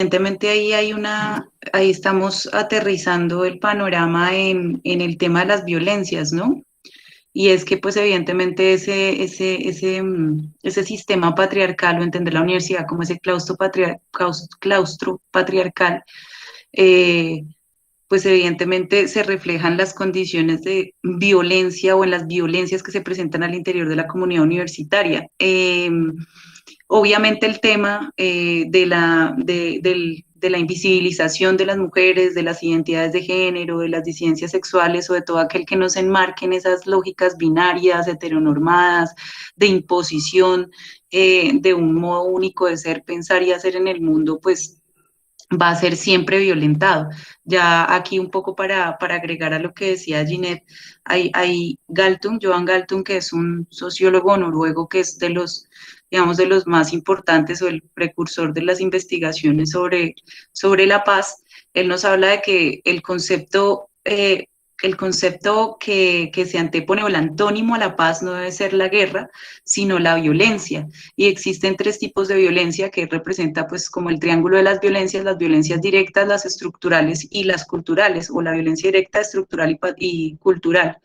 evidentemente ahí estamos aterrizando el panorama en el tema de las violencias, ¿no? Y es que, pues, evidentemente ese sistema patriarcal, o entender la universidad como ese claustro patriarcal, eh, pues evidentemente se reflejan las condiciones de violencia o en las violencias que se presentan al interior de la comunidad universitaria. Obviamente el tema de la invisibilización de las mujeres, de las identidades de género, de las disidencias sexuales o de todo aquel que no se enmarque en esas lógicas binarias, heteronormadas, de imposición de un modo único de ser, pensar y hacer en el mundo, pues va a ser siempre violentado. Ya aquí un poco para agregar a lo que decía Ginette, hay Galtung, Johan Galtung, que es un sociólogo noruego que es de los, digamos, de los más importantes o el precursor de las investigaciones sobre la paz. Él nos habla de que el concepto que se antepone o el antónimo a la paz no debe ser la guerra, sino la violencia. Y existen tres tipos de violencia que representa pues como el triángulo de las violencias directas, las estructurales y las culturales, o la violencia directa, estructural y cultural.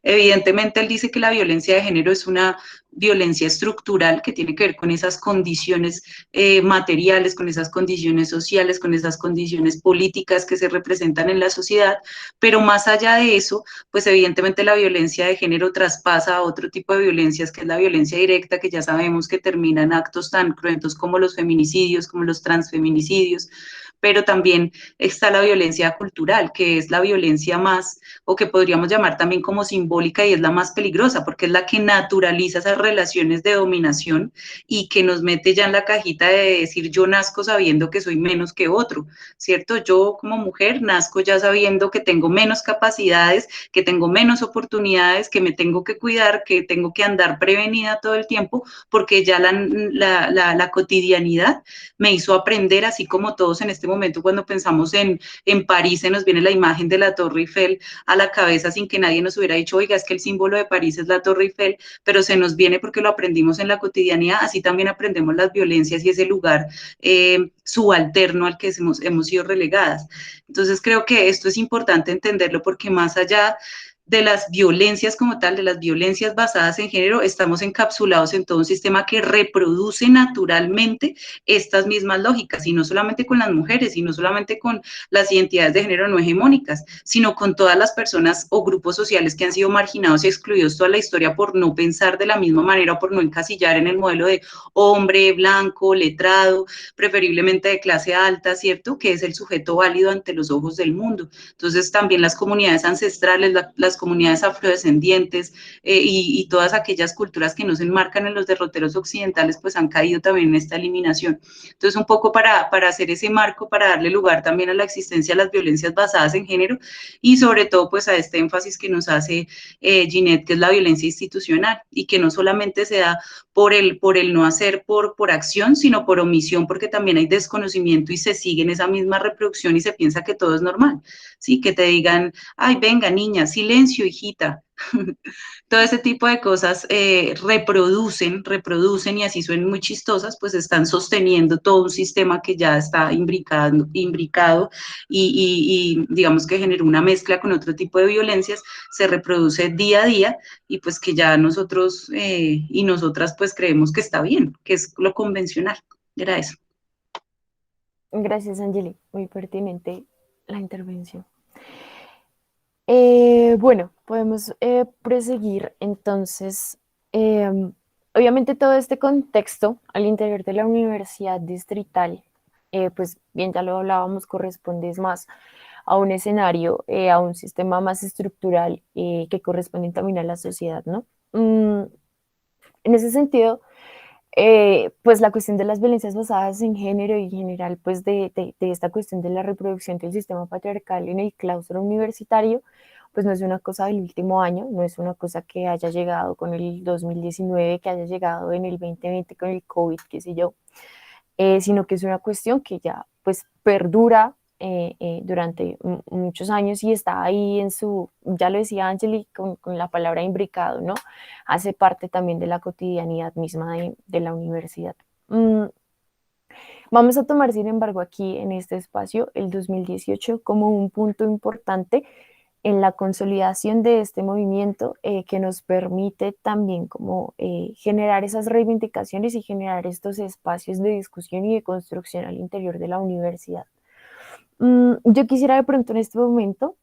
Evidentemente, él dice que la violencia de género es una violencia estructural que tiene que ver con esas condiciones materiales, con esas condiciones sociales, con esas condiciones políticas que se representan en la sociedad, pero más allá de eso, pues evidentemente la violencia de género traspasa a otro tipo de violencias, que es la violencia directa, que ya sabemos que termina en actos tan cruentos como los feminicidios, como los transfeminicidios, pero también está la violencia cultural, que es la violencia más, o que podríamos llamar también como simbólica, y es la más peligrosa, porque es la que naturaliza esas relaciones de dominación y que nos mete ya en la cajita de decir yo nazco sabiendo que soy menos que otro, ¿cierto? Yo como mujer nazco ya sabiendo que tengo menos capacidades, que tengo menos oportunidades, que me tengo que cuidar, que tengo que andar prevenida todo el tiempo, porque ya la cotidianidad me hizo aprender, así como todos en este momento cuando pensamos en París se nos viene la imagen de la Torre Eiffel a la cabeza sin que nadie nos hubiera dicho, oiga, es que el símbolo de París es la Torre Eiffel, pero se nos viene porque lo aprendimos en la cotidianidad, así también aprendemos las violencias y ese lugar subalterno al que hemos sido relegadas. Entonces creo que esto es importante entenderlo porque más allá de las violencias como tal, de las violencias basadas en género, estamos encapsulados en todo un sistema que reproduce naturalmente estas mismas lógicas, y no solamente con las mujeres, y no solamente con las identidades de género no hegemónicas, sino con todas las personas o grupos sociales que han sido marginados y excluidos toda la historia por no pensar de la misma manera o por no encasillar en el modelo de hombre, blanco, letrado, preferiblemente de clase alta, ¿cierto? Que es el sujeto válido ante los ojos del mundo. Entonces también las comunidades ancestrales, las comunidades afrodescendientes y todas aquellas culturas que no se enmarcan en los derroteros occidentales, pues han caído también en esta eliminación. Entonces, un poco para hacer ese marco, para darle lugar también a la existencia de las violencias basadas en género y sobre todo pues a este énfasis que nos hace Ginette, que es la violencia institucional y que no solamente se da por el no hacer por acción, sino por omisión, porque también hay desconocimiento y se sigue en esa misma reproducción y se piensa que todo es normal, ¿sí? Que te digan, ay, venga, niña, silencio, hijita. Todo ese tipo de cosas reproducen y así suenan muy chistosas, pues están sosteniendo todo un sistema que ya está imbricado y digamos que generó una mezcla con otro tipo de violencias, se reproduce día a día y pues que ya nosotros y nosotras pues creemos que está bien, que es lo convencional. Era eso. Gracias, Angeli. Muy pertinente la intervención. Bueno, podemos proseguir entonces. Obviamente todo este contexto al interior de la universidad distrital, pues bien, ya lo hablábamos, corresponde es más a un escenario, a un sistema más estructural que corresponde también a la sociedad, ¿no? En ese sentido, pues la cuestión de las violencias basadas en género y en general, pues de esta cuestión de la reproducción del sistema patriarcal en el claustro universitario, pues no es una cosa del último año, no es una cosa que haya llegado con el 2019, que haya llegado en el 2020 con el COVID, qué sé yo, sino que es una cuestión que ya pues perdura durante muchos años y está ahí en su, ya lo decía Angeli con la palabra imbricado, ¿no? Hace parte también de la cotidianidad misma de la universidad. Vamos a tomar, sin embargo, aquí en este espacio el 2018 como un punto importante en la consolidación de este movimiento que nos permite también como generar esas reivindicaciones y generar estos espacios de discusión y de construcción al interior de la universidad. Yo quisiera de pronto en este momento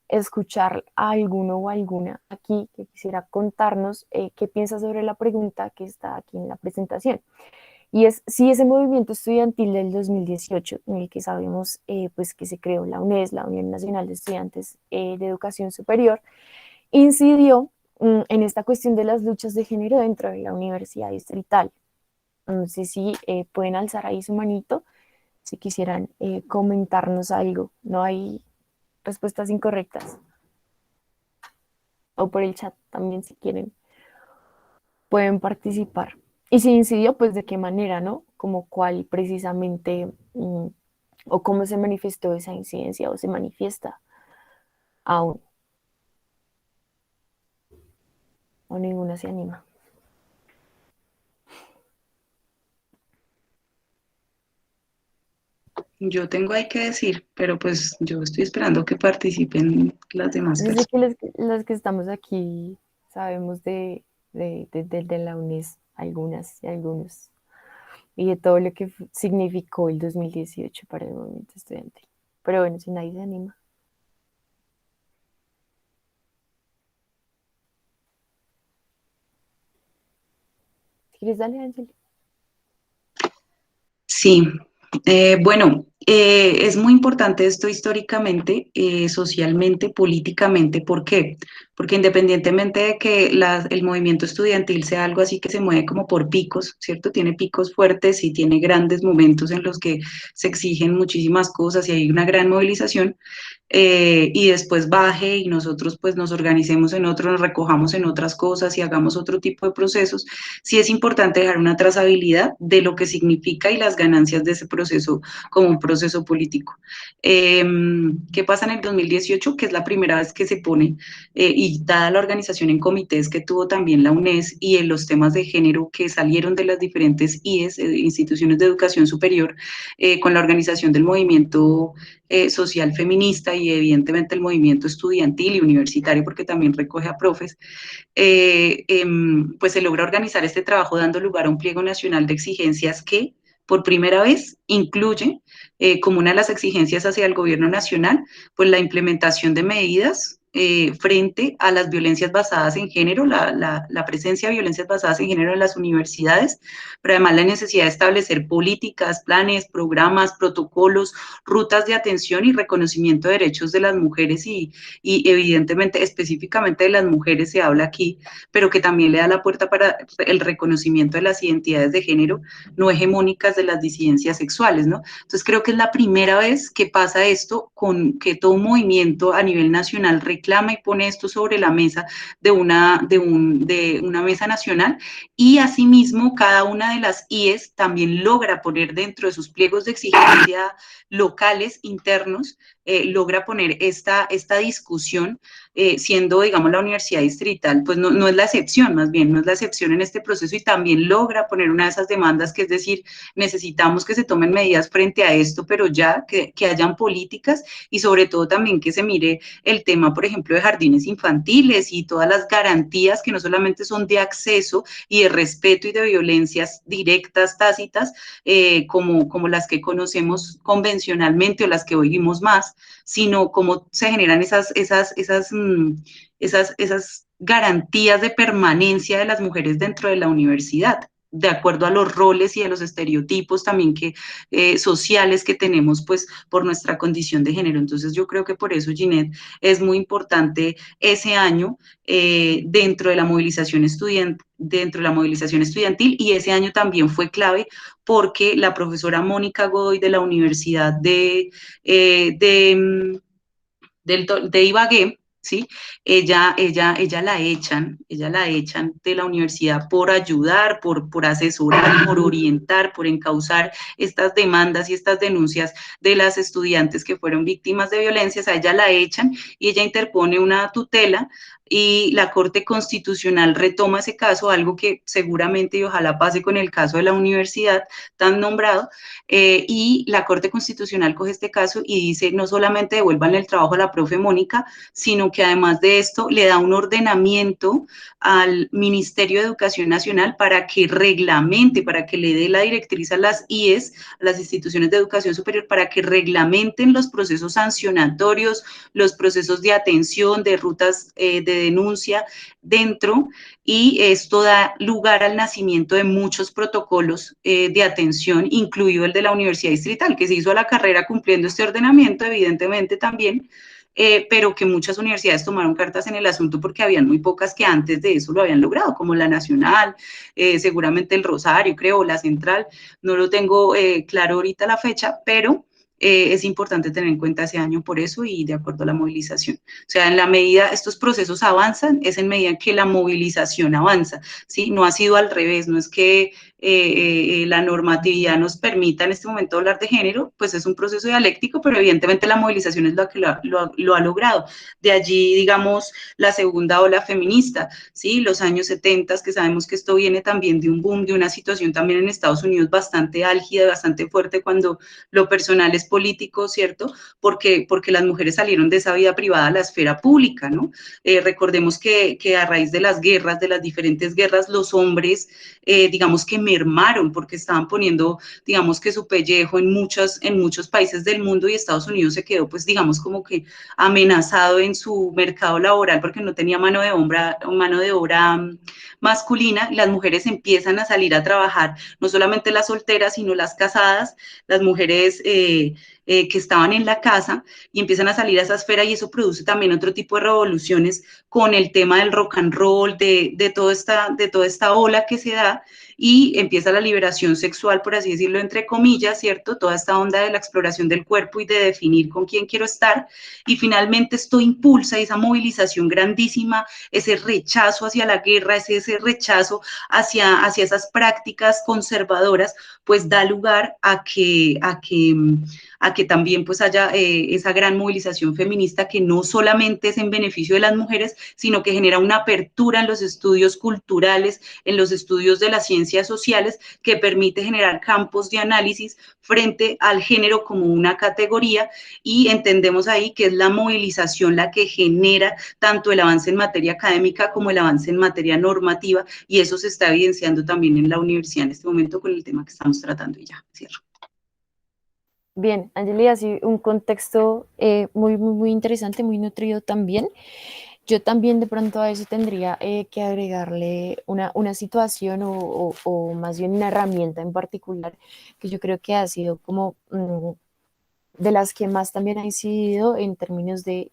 escuchar a alguno o alguna aquí que quisiera contarnos qué piensa sobre la pregunta que está aquí en la presentación. Y es si ese movimiento estudiantil del 2018, en el que sabemos pues que se creó la UNES, la Unión Nacional de Estudiantes de Educación Superior, incidió en esta cuestión de las luchas de género dentro de la Universidad Distrital. No sé si pueden alzar ahí su manito, si quisieran comentarnos algo. No hay respuestas incorrectas. O por el chat también si quieren, pueden participar. Y si incidió, pues de qué manera, ¿no? Como cuál precisamente, o cómo se manifestó esa incidencia o se manifiesta aún, o ninguna se anima. Yo tengo ahí que decir, pero pues yo estoy esperando que participen las demás Yo sé personas. que los que estamos aquí sabemos de la UNES, algunas y algunos, y de todo lo que significó el 2018 para el movimiento estudiantil. Pero bueno, si nadie se anima. Si quieres, dale, Ángel. Sí, bueno, es muy importante esto históricamente, socialmente, políticamente. ¿Por qué? Porque independientemente de que el movimiento estudiantil sea algo así que se mueve como por picos, ¿cierto? Tiene picos fuertes y tiene grandes momentos en los que se exigen muchísimas cosas y hay una gran movilización. Y después baje y nosotros pues nos organicemos en otro, nos recojamos en otras cosas y hagamos otro tipo de procesos, sí es importante dejar una trazabilidad de lo que significa y las ganancias de ese proceso como un proceso político. ¿Qué pasa en el 2018? Que es la primera vez que se pone, y dada la organización en comités que tuvo también la UNES y en los temas de género que salieron de las diferentes IES, instituciones de educación superior, con la organización del movimiento social feminista y evidentemente el movimiento estudiantil y universitario, porque también recoge a profes, pues se logra organizar este trabajo dando lugar a un pliego nacional de exigencias que por primera vez incluye como una de las exigencias hacia el gobierno nacional, pues la implementación de medidas frente a las violencias basadas en género, la presencia de violencias basadas en género en las universidades, pero además la necesidad de establecer políticas, planes, programas, protocolos, rutas de atención y reconocimiento de derechos de las mujeres y evidentemente específicamente de las mujeres se habla aquí, pero que también le da la puerta para el reconocimiento de las identidades de género no hegemónicas de las disidencias sexuales, ¿no? Entonces creo que es la primera vez que pasa esto, con que todo un movimiento a nivel nacional reclama y pone esto sobre la mesa de una mesa nacional, y asimismo cada una de las IES también logra poner dentro de sus pliegos de exigencia locales internos, logra poner esta discusión, siendo, digamos, la universidad distrital, pues no es la excepción, más bien, no es la excepción en este proceso, y también logra poner una de esas demandas, que es decir, necesitamos que se tomen medidas frente a esto, pero ya que hayan políticas y sobre todo también que se mire el tema, por ejemplo, de jardines infantiles y todas las garantías que no solamente son de acceso y de respeto y de violencias directas, tácitas, como las que conocemos convencionalmente o las que oímos más, sino cómo se generan esas garantías de permanencia de las mujeres dentro de la universidad, de acuerdo a los roles y a los estereotipos también sociales que tenemos pues por nuestra condición de género. Entonces yo creo que por eso, Ginette, es muy importante ese año dentro de la movilización estudiantil, y ese año también fue clave porque la profesora Mónica Godoy de la Universidad eh, de, de Ibagué, ¿sí? Ella la echan de la universidad por ayudar, por asesorar, por orientar, por encauzar estas demandas y estas denuncias de las estudiantes que fueron víctimas de violencias. A ella la echan y ella interpone una tutela y la Corte Constitucional retoma ese caso, algo que seguramente y ojalá pase con el caso de la universidad tan nombrado, y la Corte Constitucional coge este caso y dice no solamente devuelvan el trabajo a la profe Mónica, sino que además de esto le da un ordenamiento al Ministerio de Educación Nacional para que reglamente, para que le dé la directriz a las IES, a las instituciones de educación superior, para que reglamenten los procesos sancionatorios, los procesos de atención, de rutas de denuncia dentro, y esto da lugar al nacimiento de muchos protocolos de atención, incluido el de la Universidad Distrital, que se hizo a la carrera cumpliendo este ordenamiento, evidentemente también, pero que muchas universidades tomaron cartas en el asunto porque habían muy pocas que antes de eso lo habían logrado, como la Nacional, seguramente el Rosario, creo, la Central, no lo tengo claro ahorita la fecha, pero es importante tener en cuenta ese año por eso y de acuerdo a la movilización. O sea, en la medida, estos procesos avanzan, es en medida que la movilización avanza, ¿sí? No ha sido al revés, no es que la normatividad nos permita en este momento hablar de género, pues es un proceso dialéctico, pero evidentemente la movilización es lo que lo ha logrado. De allí, digamos, la segunda ola feminista, ¿sí? Los años 70, que sabemos que esto viene también de un boom, de una situación también en Estados Unidos bastante álgida, bastante fuerte cuando lo personal es político, ¿cierto? Porque las mujeres salieron de esa vida privada a la esfera pública, ¿no? Recordemos que a raíz de las guerras, de las diferentes guerras, los hombres, digamos que mermaron porque estaban poniendo, digamos que su pellejo en muchos países del mundo y Estados Unidos se quedó, pues, digamos, como que amenazado en su mercado laboral porque no tenía mano de obra masculina y las mujeres empiezan a salir a trabajar, no solamente las solteras, sino las casadas, las mujeres que estaban en la casa y empiezan a salir a esa esfera y eso produce también otro tipo de revoluciones con el tema del rock and roll, de toda esta ola que se da y empieza la liberación sexual, por así decirlo, entre comillas, ¿cierto? Toda esta onda de la exploración del cuerpo y de definir con quién quiero estar y finalmente esto impulsa esa movilización grandísima, ese rechazo hacia la guerra, ese rechazo hacia esas prácticas conservadoras, pues da lugar a que también pues haya esa gran movilización feminista que no solamente es en beneficio de las mujeres, sino que genera una apertura en los estudios culturales, en los estudios de las ciencias sociales, que permite generar campos de análisis frente al género como una categoría y entendemos ahí que es la movilización la que genera tanto el avance en materia académica como el avance en materia normativa y eso se está evidenciando también en la universidad en este momento con el tema que estamos tratando y ya, cierro. Bien, Angeli, así un contexto muy interesante, muy nutrido también. Yo también de pronto a eso tendría que agregarle una situación o más bien una herramienta en particular que yo creo que ha sido como de las que más también ha incidido en términos de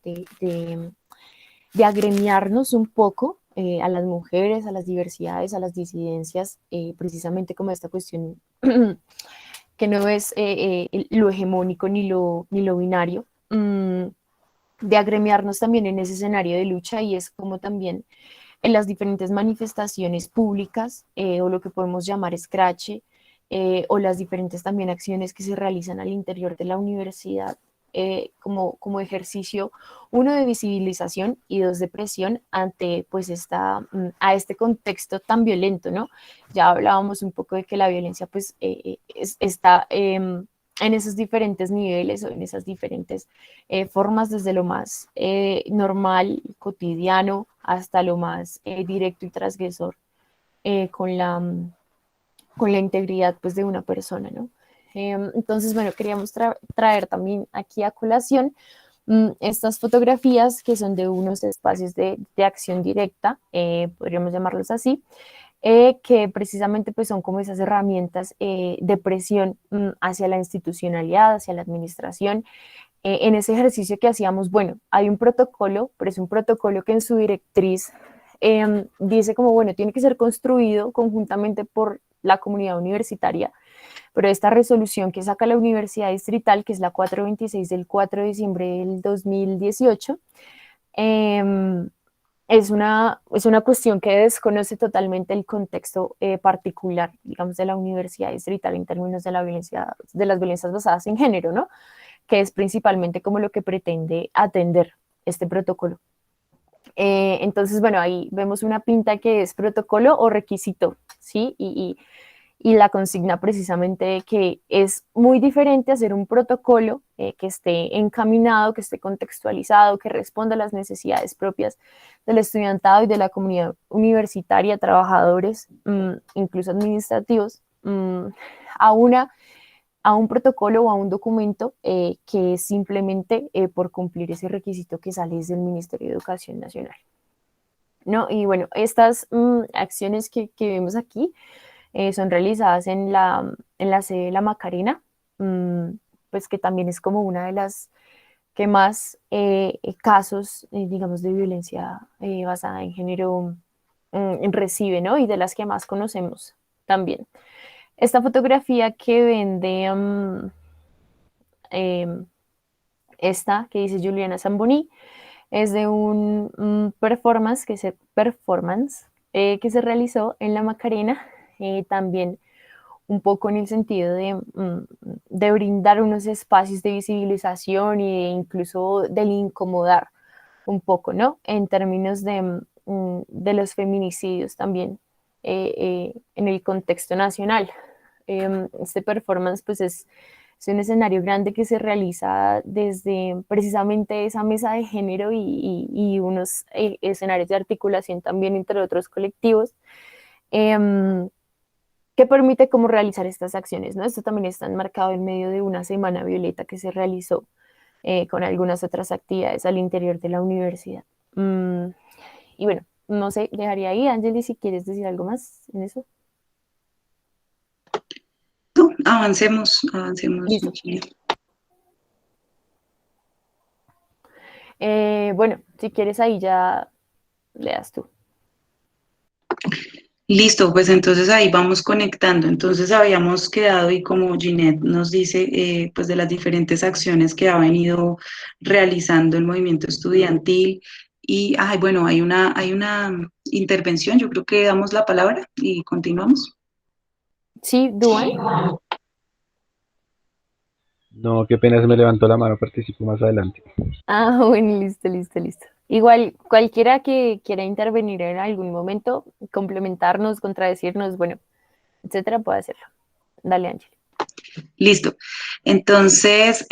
agremiarnos un poco a las mujeres, a las diversidades, a las disidencias, precisamente como esta cuestión que no es lo hegemónico ni lo binario, de agremiarnos también en ese escenario de lucha y es como también en las diferentes manifestaciones públicas o lo que podemos llamar escrache o las diferentes también acciones que se realizan al interior de la universidad como ejercicio, uno de visibilización y dos de presión ante pues a este contexto tan violento, ¿no? Ya hablábamos un poco de que la violencia pues está en esos diferentes niveles o en esas diferentes formas, desde lo más normal, cotidiano, hasta lo más directo y transgresor con con la integridad pues, de una persona, ¿no? Entonces, bueno, queríamos traer también aquí a colación estas fotografías que son de unos espacios de acción directa, podríamos llamarlos así, que precisamente pues son como esas herramientas de presión hacia la institucionalidad, hacia la administración, en ese ejercicio que hacíamos, bueno, hay un protocolo, pero es un protocolo que en su directriz dice como, bueno, tiene que ser construido conjuntamente por la comunidad universitaria, pero esta resolución que saca la Universidad Distrital, que es la 426 del 4 de diciembre del 2018, es una cuestión que desconoce totalmente el contexto particular, digamos, de la Universidad Distrital en términos de de las violencias basadas en género, ¿no? Que es principalmente como lo que pretende atender este protocolo. Entonces, bueno, ahí vemos una pinta que es protocolo o requisito, ¿sí? Y la consigna precisamente que es muy diferente hacer un protocolo que esté encaminado, que esté contextualizado, que responda a las necesidades propias del estudiantado y de la comunidad universitaria, trabajadores, incluso administrativos, a una a un protocolo o a un documento que es simplemente por cumplir ese requisito que sale desde el Ministerio de Educación Nacional. ¿No? Y bueno, estas acciones que vemos aquí son realizadas en la sede de la Macarena, pues que también es como una de las que más casos, digamos, de violencia basada en género recibe, ¿no? Y de las que más conocemos también. Esta fotografía que vende esta, que dice Juliana Zamboni, es de un performance que se realizó en la Macarena, también un poco en el sentido de brindar unos espacios de visibilización e incluso del incomodar un poco, ¿no? En términos de los feminicidios también en el contexto nacional. Este performance pues es un escenario grande que se realiza desde precisamente esa mesa de género y unos escenarios de articulación también entre otros colectivos, que permite cómo realizar estas acciones, ¿no? Esto también está enmarcado en medio de una semana violeta que se realizó con algunas otras actividades al interior de la universidad. Y bueno, no sé, dejaría ahí, Angeli, si quieres decir algo más en eso. No, avancemos, avancemos. Listo. Bueno, si quieres ahí ya le das tú. Listo, pues entonces ahí vamos conectando. Entonces habíamos quedado y como Ginette nos dice, pues de las diferentes acciones que ha venido realizando el movimiento estudiantil. Y, ay, bueno, hay una intervención, yo creo que damos la palabra y continuamos. Sí, Duan. No, qué pena, se me levantó la mano, participo más adelante. Ah, bueno, listo, listo, listo. Igual, cualquiera que quiera intervenir en algún momento, complementarnos, contradecirnos, bueno, etcétera, puede hacerlo. Dale, Ángel. Listo. Entonces,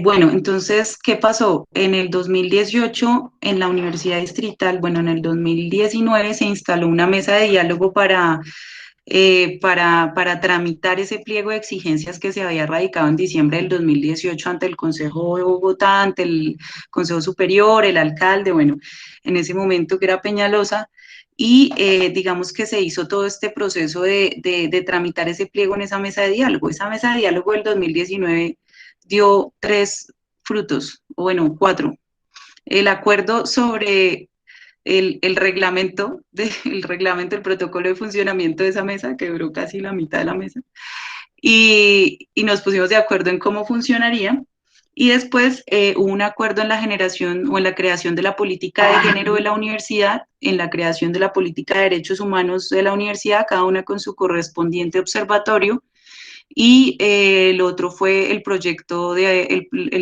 bueno, entonces, ¿qué pasó? En el 2018, en la Universidad Distrital, bueno, en el 2019 se instaló una mesa de diálogo para tramitar ese pliego de exigencias que se había radicado en diciembre del 2018 ante el Consejo de Bogotá, ante el Consejo Superior, el alcalde, bueno, en ese momento que era Peñalosa, y digamos que se hizo todo este proceso de tramitar ese pliego en esa mesa de diálogo. Esa mesa de diálogo del 2019 dio 3 frutos, o bueno, 4. El acuerdo sobre el reglamento, el protocolo de funcionamiento de esa mesa, que duró casi la mitad de la mesa, y nos pusimos de acuerdo en cómo funcionaría. Y después hubo un acuerdo en la generación o en la creación de la política de género de la universidad, en la creación de la política de derechos humanos de la universidad, cada una con su correspondiente observatorio. Y el otro fue el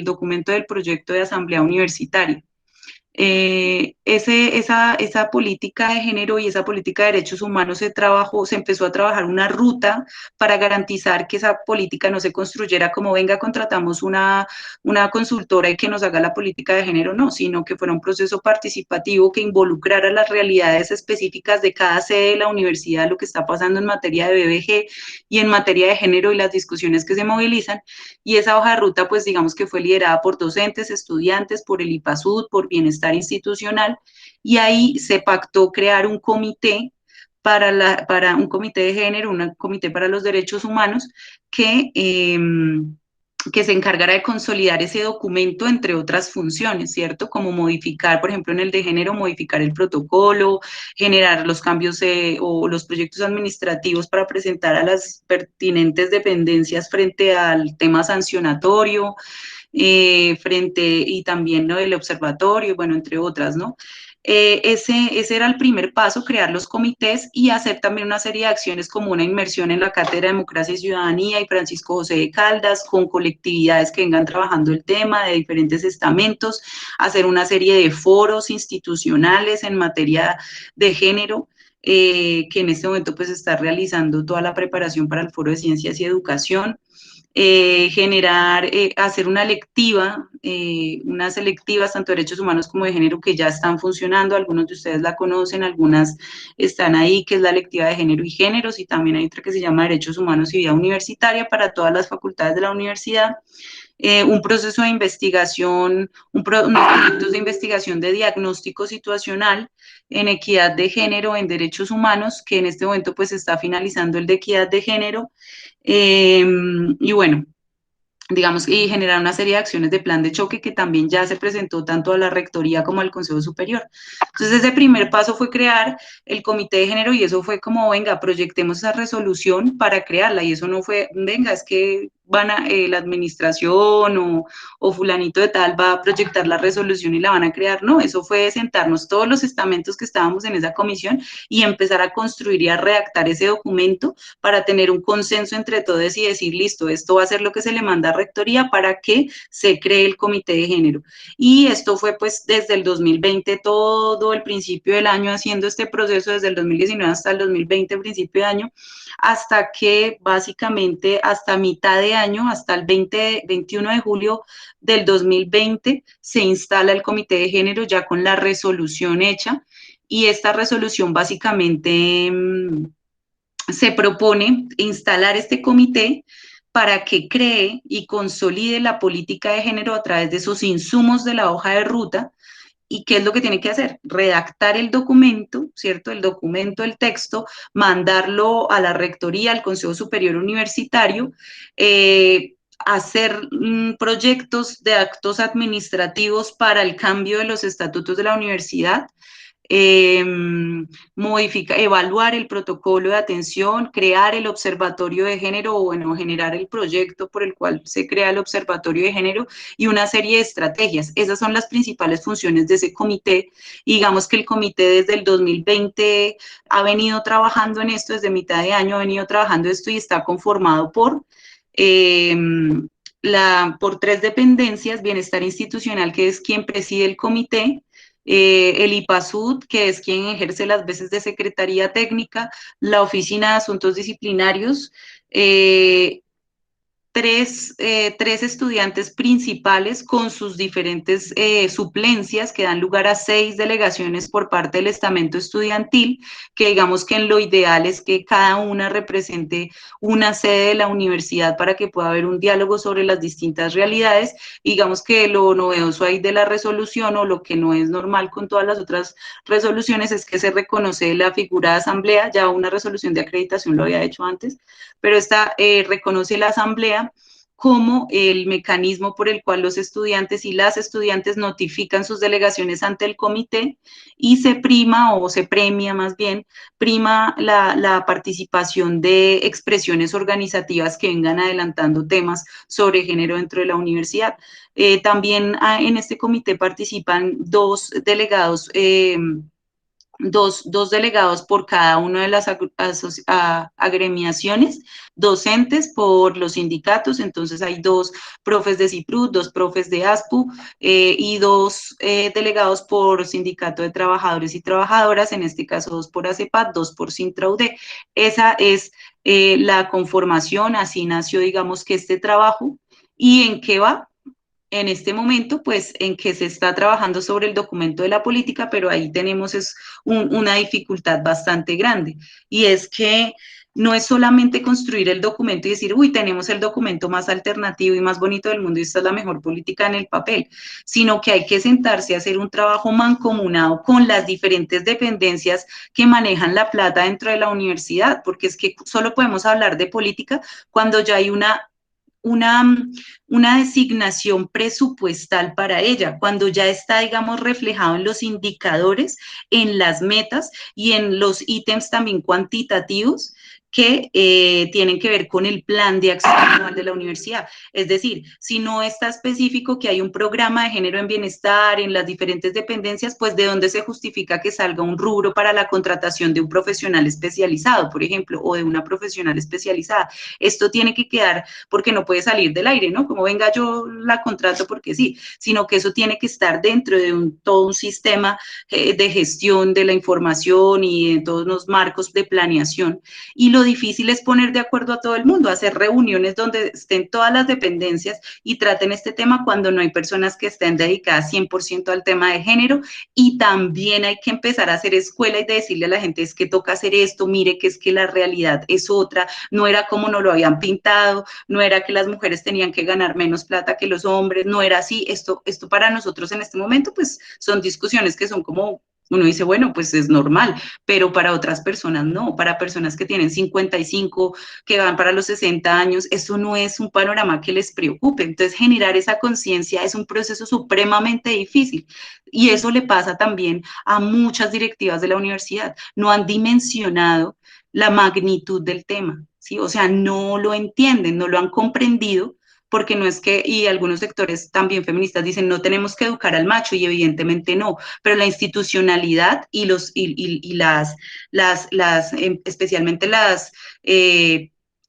documento del proyecto de asamblea universitaria. Esa política de género y esa política de derechos humanos se empezó a trabajar una ruta para garantizar que esa política no se construyera como venga, contratamos una consultora y que nos haga la política de género, no, sino que fuera un proceso participativo que involucrara las realidades específicas de cada sede de la universidad, lo que está pasando en materia de BBG y en materia de género y las discusiones que se movilizan. Y esa hoja de ruta, pues digamos que fue liderada por docentes, estudiantes, por el IPASUD, por Bienestar Institucional, y ahí se pactó crear un comité para un comité de género, un comité para los derechos humanos que se encargara de consolidar ese documento, entre otras funciones, ¿cierto? Como modificar, por ejemplo, en el de género, modificar el protocolo, generar los cambios o los proyectos administrativos para presentar a las pertinentes dependencias frente al tema sancionatorio, y también, ¿no?, el observatorio, bueno, entre otras, ¿no? Ese era el primer paso, crear los comités y hacer también una serie de acciones como una inmersión en la Cátedra de Democracia y Ciudadanía y Francisco José de Caldas, con colectividades que vengan trabajando el tema de diferentes estamentos, hacer una serie de foros institucionales en materia de género, que en este momento pues está realizando toda la preparación para el Foro de Ciencias y Educación. Hacer unas selectivas tanto de derechos humanos como de género que ya están funcionando, algunos de ustedes la conocen, algunas están ahí, que es la electiva de género y géneros, y también hay otra que se llama derechos humanos y vida universitaria para todas las facultades de la universidad. Un proceso de investigación, unos proyectos de investigación de diagnóstico situacional en equidad de género, en derechos humanos, que en este momento pues está finalizando el de equidad de género. Y bueno, digamos, y generar una serie de acciones de plan de choque que también ya se presentó tanto a la Rectoría como al Consejo Superior. Entonces, ese primer paso fue crear el Comité de Género y eso fue como, venga, proyectemos esa resolución para crearla y eso no fue, venga, es que la administración o fulanito de tal va a proyectar la resolución y la van a crear, no, eso fue sentarnos todos los estamentos que estábamos en esa comisión y empezar a construir y a redactar ese documento para tener un consenso entre todos y decir, listo, esto va a ser lo que se le manda a Rectoría para que se cree el Comité de Género. Y esto fue pues desde el 2020, todo el principio del año haciendo este proceso, desde el 2019 hasta el 2020, principio de año, hasta que básicamente hasta mitad de año, hasta el 21 de julio del 2020, se instala el Comité de Género ya con la resolución hecha y esta resolución básicamente se propone instalar este comité para que cree y consolide la política de género a través de esos insumos de la hoja de ruta. ¿Y qué es lo que tiene que hacer? Redactar el documento, ¿cierto? El documento, el texto, mandarlo a la Rectoría, al Consejo Superior Universitario, hacer proyectos de actos administrativos para el cambio de los estatutos de la universidad, eh, evaluar el protocolo de atención, crear el observatorio de género o bueno, generar el proyecto por el cual se crea el observatorio de género y una serie de estrategias. Esas son las principales funciones de ese comité. Y digamos que el comité desde el 2020 ha venido trabajando en esto, desde mitad de año ha venido trabajando esto y está conformado eh, por 3 dependencias: Bienestar Institucional, que es quien preside el comité, el IPASUD, que es quien ejerce las veces de Secretaría Técnica, la Oficina de Asuntos Disciplinarios, tres estudiantes principales con sus diferentes suplencias que dan lugar a 6 delegaciones por parte del estamento estudiantil, que digamos que en lo ideal es que cada una represente una sede de la universidad para que pueda haber un diálogo sobre las distintas realidades. Y digamos que lo novedoso ahí de la resolución, o lo que no es normal con todas las otras resoluciones, es que se reconoce la figura de asamblea. Ya una resolución de acreditación lo había hecho antes, pero esta reconoce la asamblea como el mecanismo por el cual los estudiantes y las estudiantes notifican sus delegaciones ante el comité y se prima, o se premia más bien, prima la participación de expresiones organizativas que vengan adelantando temas sobre género dentro de la universidad. También en este comité participan dos delegados, dos delegados por cada una de las agremiaciones, docentes por los sindicatos. Entonces hay 2 profes de CIPRUD, 2 profes de ASPU, y 2 delegados por Sindicato de Trabajadores y Trabajadoras, en este caso 2 por ACEPAD, 2 por Sintraude. Esa es la conformación, así nació, digamos, que este trabajo. ¿Y en qué va? En este momento, pues, en que se está trabajando sobre el documento de la política, pero ahí tenemos una dificultad bastante grande, y es que no es solamente construir el documento y decir, uy, tenemos el documento más alternativo y más bonito del mundo y esta es la mejor política en el papel, sino que hay que sentarse a hacer un trabajo mancomunado con las diferentes dependencias que manejan la plata dentro de la universidad, porque es que solo podemos hablar de política cuando ya hay una, una designación presupuestal para ella, cuando ya está, digamos, reflejado en los indicadores, en las metas y en los ítems también cuantitativos que tienen que ver con el plan de acción anual de la universidad. Es decir, si no está específico que hay un programa de género en bienestar en las diferentes dependencias, pues de dónde se justifica que salga un rubro para la contratación de un profesional especializado, por ejemplo, o de una profesional especializada. Esto tiene que quedar porque no puede salir del aire, ¿no? Como venga, yo la contrato porque sí, sino que eso tiene que estar dentro de todo un sistema de gestión de la información y de todos los marcos de planeación. Y lo difícil es poner de acuerdo a todo el mundo, hacer reuniones donde estén todas las dependencias y traten este tema cuando no hay personas que estén dedicadas 100% al tema de género. Y también hay que empezar a hacer escuela y decirle a la gente es que toca hacer esto, mire que es que la realidad es otra, no era como nos lo habían pintado, no era que las mujeres tenían que ganar menos plata que los hombres, no era así. Esto para nosotros en este momento pues son discusiones que son como uno dice, bueno, pues es normal, pero para otras personas no, para personas que tienen 55, que van para los 60 años, eso no es un panorama que les preocupe. Entonces, generar esa conciencia es un proceso supremamente difícil y eso le pasa también a muchas directivas de la universidad. No han dimensionado la magnitud del tema, ¿sí? O sea, no lo entienden, no lo han comprendido porque no es que, y algunos sectores también feministas dicen, no tenemos que educar al macho, y evidentemente no, pero la institucionalidad y especialmente las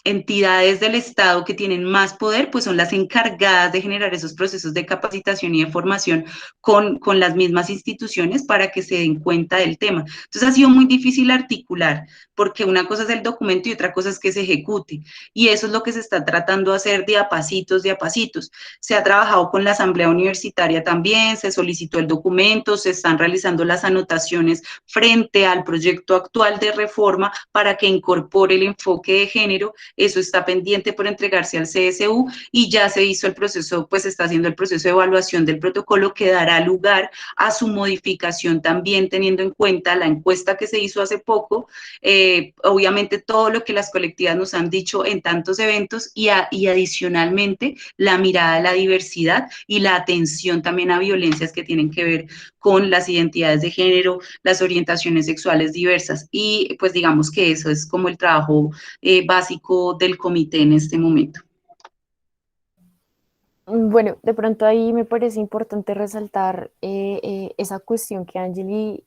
entidades del Estado que tienen más poder, pues son las encargadas de generar esos procesos de capacitación y de formación con las mismas instituciones para que se den cuenta del tema. Entonces ha sido muy difícil articular, porque una cosa es el documento y otra cosa es que se ejecute. Y eso es lo que se está tratando de hacer de a pasitos, de a pasitos. Se ha trabajado con la Asamblea Universitaria también, se solicitó el documento, se están realizando las anotaciones frente al proyecto actual de reforma para que incorpore el enfoque de género. Eso está pendiente por entregarse al CSU y ya se hizo el proceso, pues se está haciendo el proceso de evaluación del protocolo que dará lugar a su modificación también teniendo en cuenta la encuesta que se hizo hace poco, obviamente todo lo que las colectivas nos han dicho en tantos eventos y adicionalmente la mirada a la diversidad y la atención también a violencias que tienen que ver con las identidades de género, las orientaciones sexuales diversas y pues digamos que eso es como el trabajo básico del comité en este momento. Bueno, de pronto ahí me parece importante resaltar esa cuestión que Angeli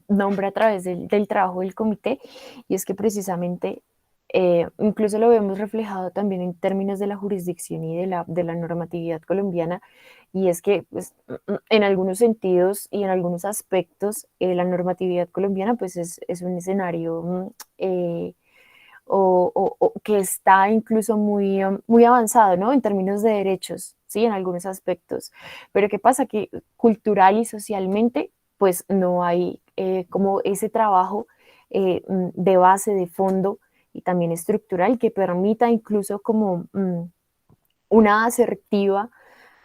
nombra a través del trabajo del comité, y es que precisamente incluso lo vemos reflejado también en términos de la jurisdicción y de la normatividad colombiana, y es que pues, en algunos sentidos y en algunos aspectos la normatividad colombiana pues es un escenario o que está incluso muy avanzado, ¿no? En términos de derechos, ¿sí? En algunos aspectos. Pero ¿qué pasa? Que cultural y socialmente, pues no hay como ese trabajo de base, de fondo y también estructural que permita incluso como una asertiva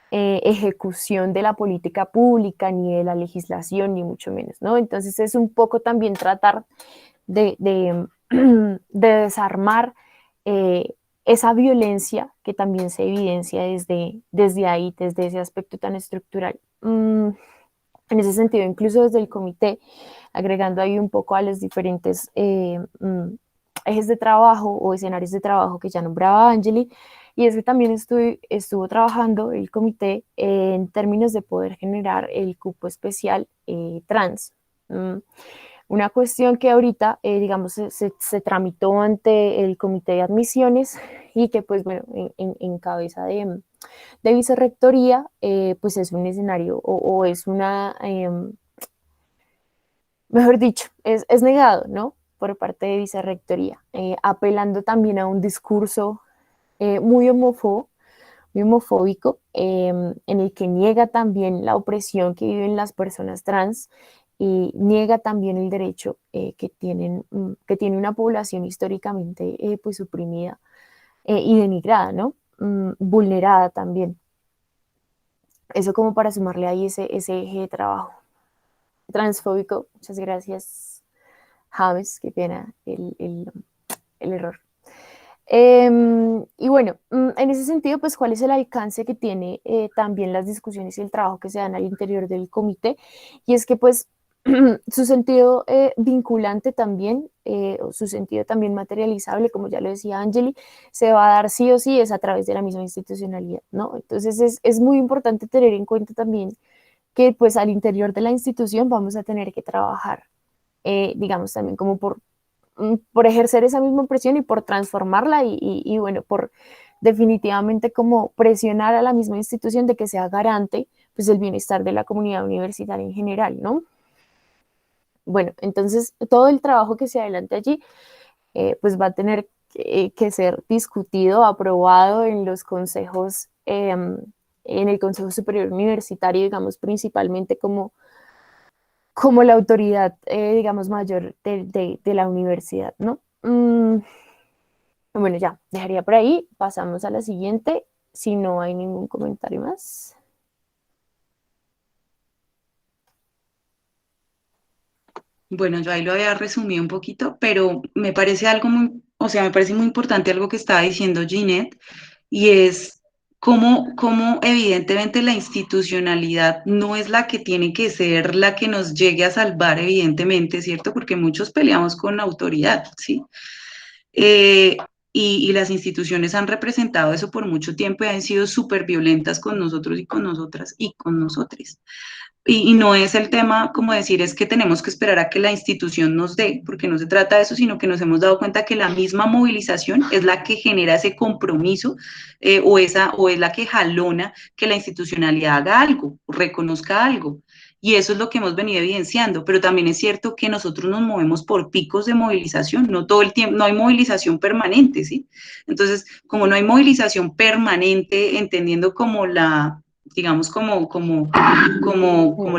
ejecución de la política pública, ni de la legislación, ni mucho menos, ¿no? Entonces es un poco también tratar de de desarmar esa violencia que también se evidencia desde ahí, desde ese aspecto tan estructural. En ese sentido, incluso desde el comité, agregando ahí un poco a los diferentes ejes de trabajo o escenarios de trabajo que ya nombraba Angeli, y es que también estuvo trabajando el comité en términos de poder generar el cupo especial trans. Una cuestión que ahorita, digamos, se tramitó ante el comité de admisiones y que, pues, bueno, en cabeza de vicerrectoría, pues es un escenario o es una, mejor dicho, es negado, ¿no? Por parte de vicerrectoría, apelando también a un discurso muy homofóbico, en el que niega también la opresión que viven las personas trans y niega también el derecho que tiene una población históricamente pues suprimida y denigrada, ¿no? Vulnerada también. Eso como para sumarle ahí ese eje de trabajo. Transfóbico, muchas gracias, James, qué pena el error. Y bueno, en ese sentido, pues, ¿cuál es el alcance que tiene también las discusiones y el trabajo que se dan al interior del comité? Y es que, pues, Su sentido vinculante también, o su sentido también materializable, como ya lo decía Angeli, se va a dar sí o sí es a través de la misma institucionalidad, ¿no? Entonces es muy importante tener en cuenta también que pues al interior de la institución vamos a tener que trabajar, digamos, también como por ejercer esa misma presión y por transformarla y bueno, por definitivamente como presionar a la misma institución de que sea garante pues el bienestar de la comunidad universitaria en general, ¿no? Bueno, entonces todo el trabajo que se adelante allí pues va a tener que ser discutido, aprobado en los consejos, en el Consejo Superior Universitario, digamos, principalmente como la autoridad, digamos, mayor de la universidad, ¿no? Bueno, ya, dejaría por ahí, pasamos a la siguiente, si no hay ningún comentario más. Bueno, yo ahí lo había resumido un poquito, pero me parece algo muy, o sea, me parece muy importante algo que estaba diciendo Ginette, y es cómo evidentemente la institucionalidad no es la que tiene que ser la que nos llegue a salvar, evidentemente, ¿cierto? Porque muchos peleamos con la autoridad, ¿sí? Eh, y las instituciones han representado eso por mucho tiempo y han sido súper violentas con nosotros y con nosotras y con nosotres. Y no es el tema como decir es que tenemos que esperar a que la institución nos dé, porque no se trata de eso, sino que nos hemos dado cuenta que la misma movilización es la que genera ese compromiso o es la que jalona que la institucionalidad haga algo, reconozca algo. Y eso es lo que hemos venido evidenciando, pero también es cierto que nosotros nos movemos por picos de movilización, no todo el tiempo, no hay movilización permanente, ¿sí? Entonces, como no hay movilización permanente, entendiendo como la, digamos,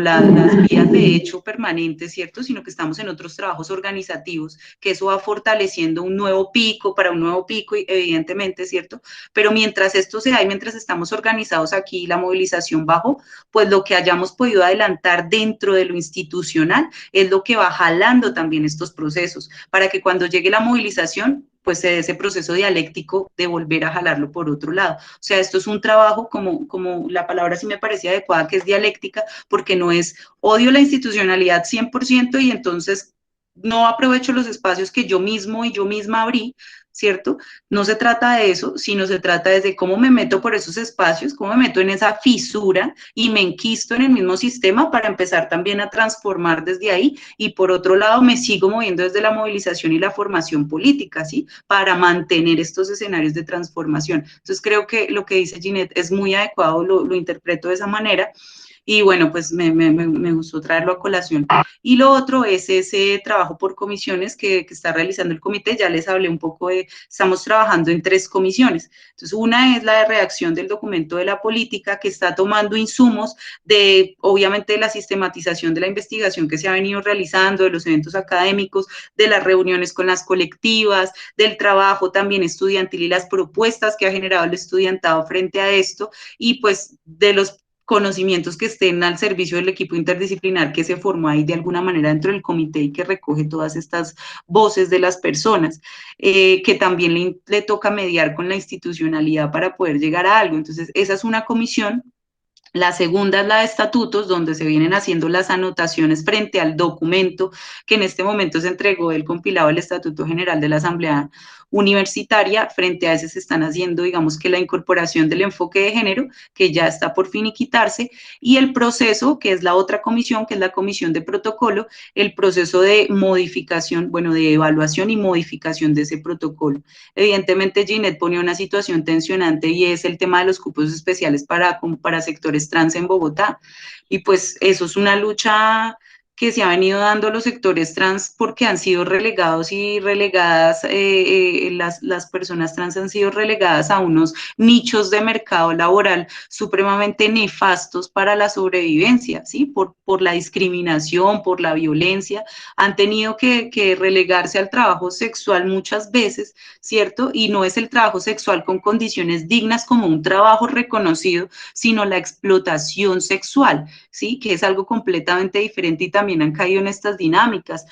las vías de hecho permanentes, ¿cierto? Sino que estamos en otros trabajos organizativos, que eso va fortaleciendo un nuevo pico para un nuevo pico, evidentemente, ¿cierto? Pero mientras esto se da y mientras estamos organizados aquí, la movilización bajo, pues lo que hayamos podido adelantar dentro de lo institucional es lo que va jalando también estos procesos, para que cuando llegue la movilización, pues se dé ese proceso dialéctico de volver a jalarlo por otro lado. O sea, esto es un trabajo, como la palabra sí me parecía adecuada, que es dialéctica, porque no es odio la institucionalidad 100% y entonces no aprovecho los espacios que yo mismo y yo misma abrí, ¿cierto? No se trata de eso, sino se trata de cómo me meto por esos espacios, cómo me meto en esa fisura y me enquisto en el mismo sistema para empezar también a transformar desde ahí y por otro lado me sigo moviendo desde la movilización y la formación política, ¿sí? Para mantener estos escenarios de transformación. Entonces creo que lo que dice Ginette es muy adecuado, lo interpreto de esa manera. Y bueno, pues me gustó traerlo a colación. Y lo otro es ese trabajo por comisiones que está realizando el comité. Ya les hablé un poco de, estamos trabajando en 3 comisiones. Entonces, una es la de redacción del documento de la política, que está tomando insumos de, obviamente, de la sistematización de la investigación que se ha venido realizando, de los eventos académicos, de las reuniones con las colectivas, del trabajo también estudiantil y las propuestas que ha generado el estudiantado frente a esto, y pues de los conocimientos que estén al servicio del equipo interdisciplinar que se formó ahí de alguna manera dentro del comité y que recoge todas estas voces de las personas, que también le toca mediar con la institucionalidad para poder llegar a algo. Entonces, esa es una comisión. La segunda es la de estatutos, donde se vienen haciendo las anotaciones frente al documento que en este momento se entregó el compilado del Estatuto General de la Asamblea Universitaria. Frente a ese se están haciendo, digamos que la incorporación del enfoque de género, que ya está por finiquitarse, y el proceso, que es la otra comisión, que es la comisión de protocolo, el proceso de modificación, bueno, de evaluación y modificación de ese protocolo. Evidentemente, Ginette ponía una situación tensionante y es el tema de los cupos especiales para sectores trans en Bogotá. Y pues eso es una lucha que se ha venido dando a los sectores trans porque han sido relegados y relegadas, las personas trans han sido relegadas a unos nichos de mercado laboral supremamente nefastos para la sobrevivencia, ¿sí? Por la discriminación, por la violencia, han tenido que relegarse al trabajo sexual muchas veces, ¿cierto? Y no es el trabajo sexual con condiciones dignas como un trabajo reconocido, sino la explotación sexual, ¿sí? Que es algo completamente diferente y también también han caído en estas dinámicas,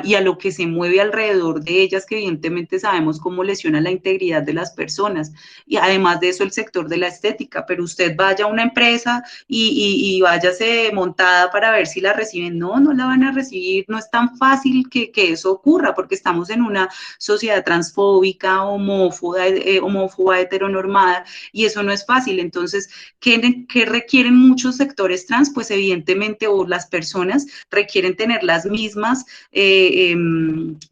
y a lo que se mueve alrededor de ellas, que evidentemente sabemos cómo lesiona la integridad de las personas, y además de eso el sector de la estética, pero usted vaya a una empresa y váyase montada para ver si la reciben, no la van a recibir, no es tan fácil que eso ocurra, porque estamos en una sociedad transfóbica, homófoba, heteronormada, y eso no es fácil. Entonces, ¿qué requieren muchos sectores trans? Pues evidentemente, o las personas requieren tener las mismas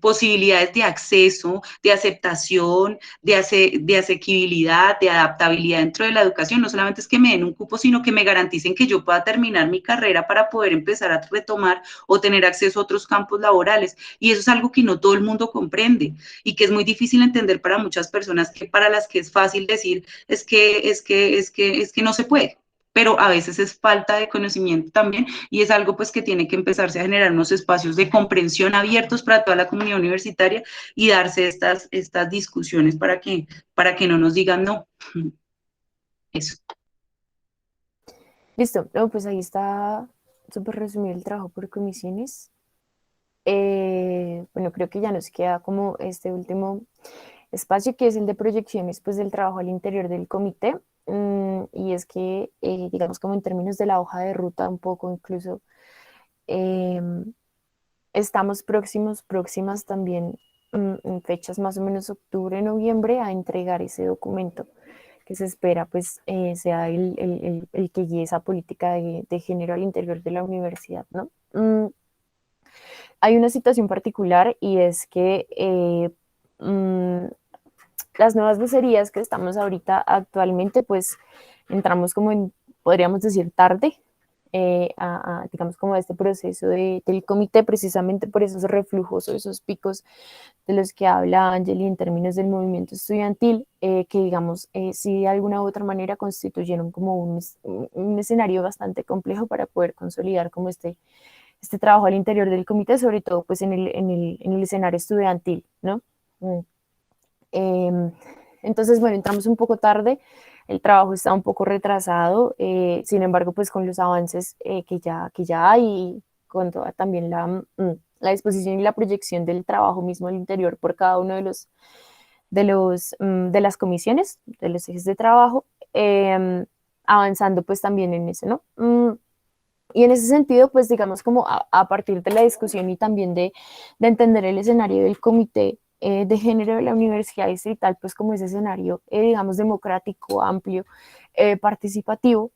posibilidades de acceso, de aceptación, de asequibilidad, de adaptabilidad dentro de la educación. No solamente es que me den un cupo, sino que me garanticen que yo pueda terminar mi carrera para poder empezar a retomar o tener acceso a otros campos laborales. Y eso es algo que no todo el mundo comprende y que es muy difícil entender para muchas personas, que para las que es fácil decir es que no se puede, pero a veces es falta de conocimiento también, y es algo pues que tiene que empezarse a generar unos espacios de comprensión abiertos para toda la comunidad universitaria y darse estas discusiones para que no nos digan no. Eso. Listo, no, pues ahí está súper resumido el trabajo por comisiones. Bueno, creo que ya nos queda como este último espacio, que es el de proyecciones pues del trabajo al interior del comité. Y es que, digamos, como en términos de la hoja de ruta, un poco incluso, estamos próximas también, en fechas más o menos octubre, noviembre, a entregar ese documento que se espera pues sea el que guíe esa política de género al interior de la universidad, ¿no? Hay una situación particular, y es que las nuevas vocerías que estamos ahorita actualmente, pues entramos como en, podríamos decir, tarde, digamos, como a este proceso del comité, precisamente por esos reflujos o esos picos de los que habla Angeli en términos del movimiento estudiantil, que digamos, sí de alguna u otra manera constituyeron como un escenario bastante complejo para poder consolidar como este trabajo al interior del comité, sobre todo pues en el escenario estudiantil, ¿no? Entonces, bueno, entramos un poco tarde, el trabajo está un poco retrasado, sin embargo, pues con los avances que ya hay, y con toda también la disposición y la proyección del trabajo mismo al interior por cada uno de las comisiones, de los ejes de trabajo, avanzando pues también en eso, ¿no? Y en ese sentido, pues digamos como a partir de la discusión y también de entender el escenario del comité de género de la Universidad Distrital, pues como ese escenario, digamos, democrático, amplio, participativo,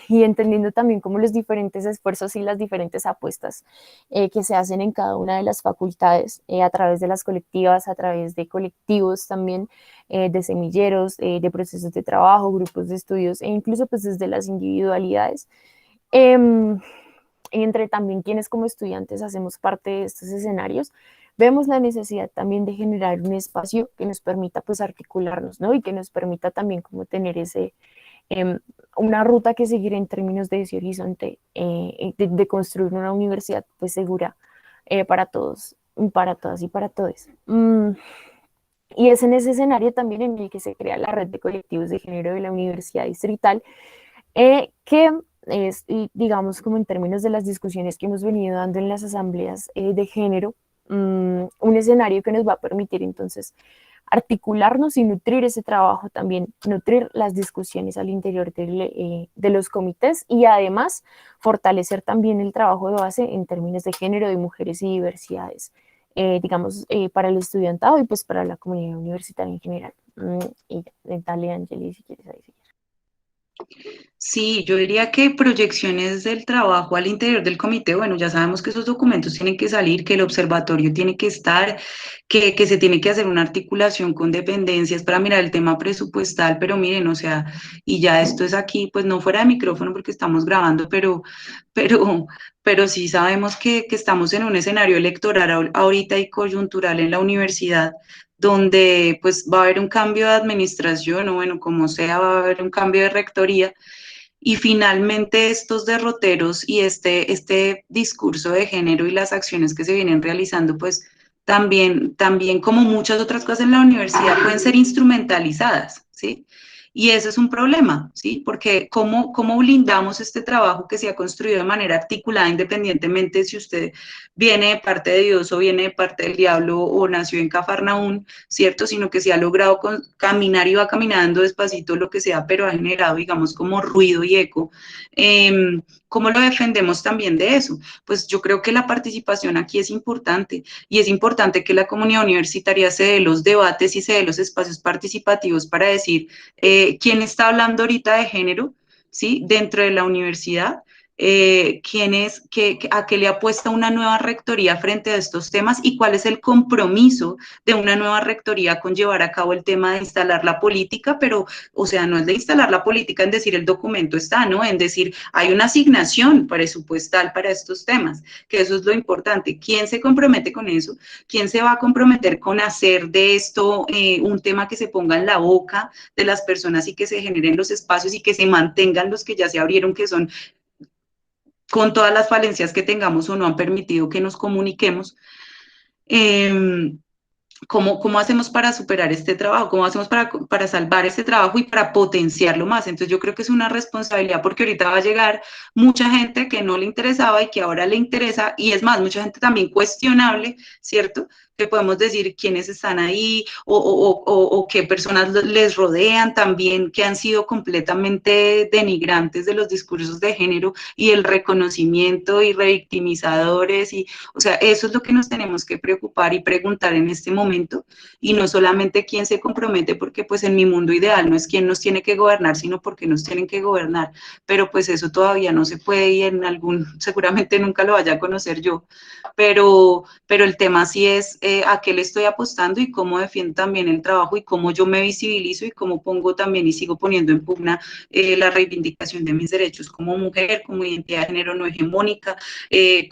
y entendiendo también como los diferentes esfuerzos y las diferentes apuestas que se hacen en cada una de las facultades, a través de las colectivas, a través de colectivos también, de semilleros, de procesos de trabajo, grupos de estudios, e incluso pues desde las individualidades. Entre también quienes como estudiantes hacemos parte de estos escenarios, vemos la necesidad también de generar un espacio que nos permita pues articularnos, ¿no? Y que nos permita también como tener una ruta que seguir en términos de ese horizonte, de construir una universidad pues segura para todos, para todas y para todos. Y es en ese escenario también en el que se crea la red de colectivos de género de la Universidad Distrital, que es, digamos, como en términos de las discusiones que hemos venido dando en las asambleas de género, un escenario que nos va a permitir entonces articularnos y nutrir ese trabajo también, nutrir las discusiones al interior de los comités, y además fortalecer también el trabajo de base en términos de género, de mujeres y diversidades, digamos, para el estudiantado y pues para la comunidad universitaria en general. Y dale, Angeli, si quieres ahí seguir. Sí, yo diría que proyecciones del trabajo al interior del comité, bueno, ya sabemos que esos documentos tienen que salir, que el observatorio tiene que estar, que se tiene que hacer una articulación con dependencias para mirar el tema presupuestal, pero miren, o sea, y ya esto es aquí, pues no fuera de micrófono porque estamos grabando, pero, pero sí sabemos que estamos en un escenario electoral ahorita y coyuntural en la universidad, donde pues va a haber un cambio de administración, o bueno, como sea, va a haber un cambio de rectoría, y finalmente estos derroteros y este discurso de género y las acciones que se vienen realizando, pues también como muchas otras cosas en la universidad pueden ser instrumentalizadas, ¿sí? Y ese es un problema, ¿sí? Porque ¿cómo blindamos este trabajo que se ha construido de manera articulada, independientemente si usted viene de parte de Dios o viene de parte del diablo o nació en Cafarnaún, ¿cierto? Sino que se ha logrado caminar y va caminando despacito lo que sea, pero ha generado, digamos, como ruido y eco. ¿Cómo lo defendemos también de eso? Pues yo creo que la participación aquí es importante y es importante que la comunidad universitaria se dé los debates y se dé los espacios participativos para decir quién está hablando ahorita de género, ¿sí? Dentro de la universidad, quién es, a qué le apuesta una nueva rectoría frente a estos temas y cuál es el compromiso de una nueva rectoría con llevar a cabo el tema de instalar la política, pero, o sea, no es de instalar la política en decir el documento está, ¿no? En decir, hay una asignación presupuestal para estos temas, que eso es lo importante. ¿Quién se compromete con eso? ¿Quién se va a comprometer con hacer de esto un tema que se ponga en la boca de las personas y que se generen los espacios y que se mantengan los que ya se abrieron, que son con todas las falencias que tengamos o no han permitido que nos comuniquemos? Eh, ¿Cómo hacemos para superar este trabajo? ¿Cómo hacemos para salvar este trabajo y para potenciarlo más? Entonces yo creo que es una responsabilidad porque ahorita va a llegar mucha gente que no le interesaba y que ahora le interesa, y es más, mucha gente también cuestionable, ¿cierto? Que podemos decir quiénes están ahí o qué personas les rodean también, que han sido completamente denigrantes de los discursos de género y el reconocimiento y revictimizadores y, o sea, eso es lo que nos tenemos que preocupar y preguntar en este momento, y no solamente quién se compromete, porque pues en mi mundo ideal no es quién nos tiene que gobernar, sino por qué nos tienen que gobernar, pero pues eso todavía no se puede y en algún, seguramente nunca lo vaya a conocer yo, pero el tema sí es a qué le estoy apostando y cómo defiendo también el trabajo y cómo yo me visibilizo y cómo pongo también y sigo poniendo en pugna la reivindicación de mis derechos como mujer, como identidad de género no hegemónica,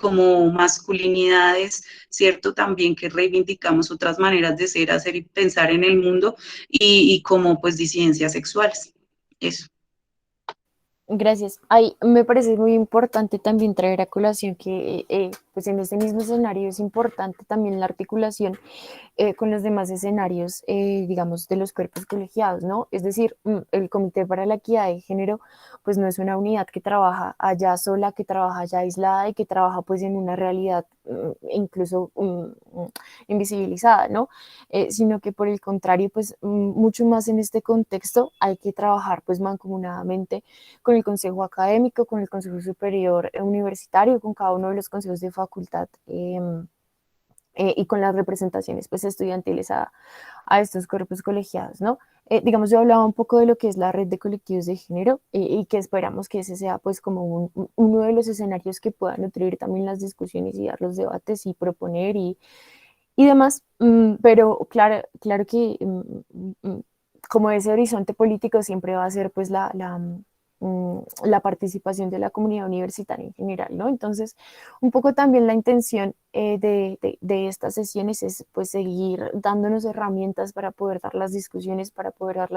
como masculinidades, ¿cierto? También que reivindicamos otras maneras de ser, hacer y pensar en el mundo y como pues disidencias sexuales. Eso. Gracias. Ay, me parece muy importante también traer a colación que pues en este mismo escenario es importante también la articulación con los demás escenarios, digamos, de los cuerpos colegiados, ¿no? Es decir, el Comité para la Equidad de Género, pues no es una unidad que trabaja allá sola, que trabaja allá aislada y que trabaja pues en una realidad incluso invisibilizada, ¿no? Sino que por el contrario, pues mucho más en este contexto hay que trabajar pues mancomunadamente con el Consejo Académico, con el Consejo Superior Universitario, con cada uno de los consejos de facultad. Y con las representaciones pues, estudiantiles a estos cuerpos colegiados, ¿no? Digamos, yo hablaba un poco de lo que es la red de colectivos de género y que esperamos que ese sea pues como uno de los escenarios que pueda nutrir también las discusiones y dar los debates y proponer y demás, pero claro que como ese horizonte político siempre va a ser pues la participación de la comunidad universitaria en general, ¿no? Entonces, un poco también la intención de estas sesiones es pues seguir dándonos herramientas para poder dar las discusiones, para poder dar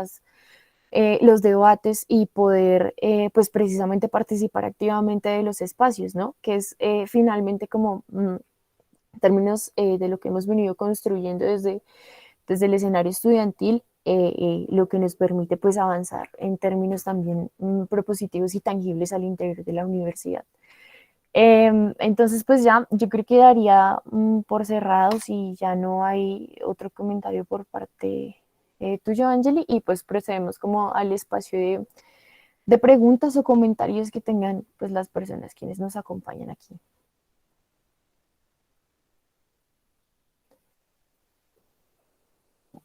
los debates y poder pues precisamente participar activamente de los espacios, ¿no? Que es finalmente como términos de lo que hemos venido construyendo desde el escenario estudiantil, lo que nos permite pues avanzar en términos también propositivos y tangibles al interior de la universidad. Entonces pues ya yo creo que daría por cerrado si ya no hay otro comentario por parte tuyo, Angeli, y pues procedemos como al espacio de preguntas o comentarios que tengan pues las personas quienes nos acompañan aquí.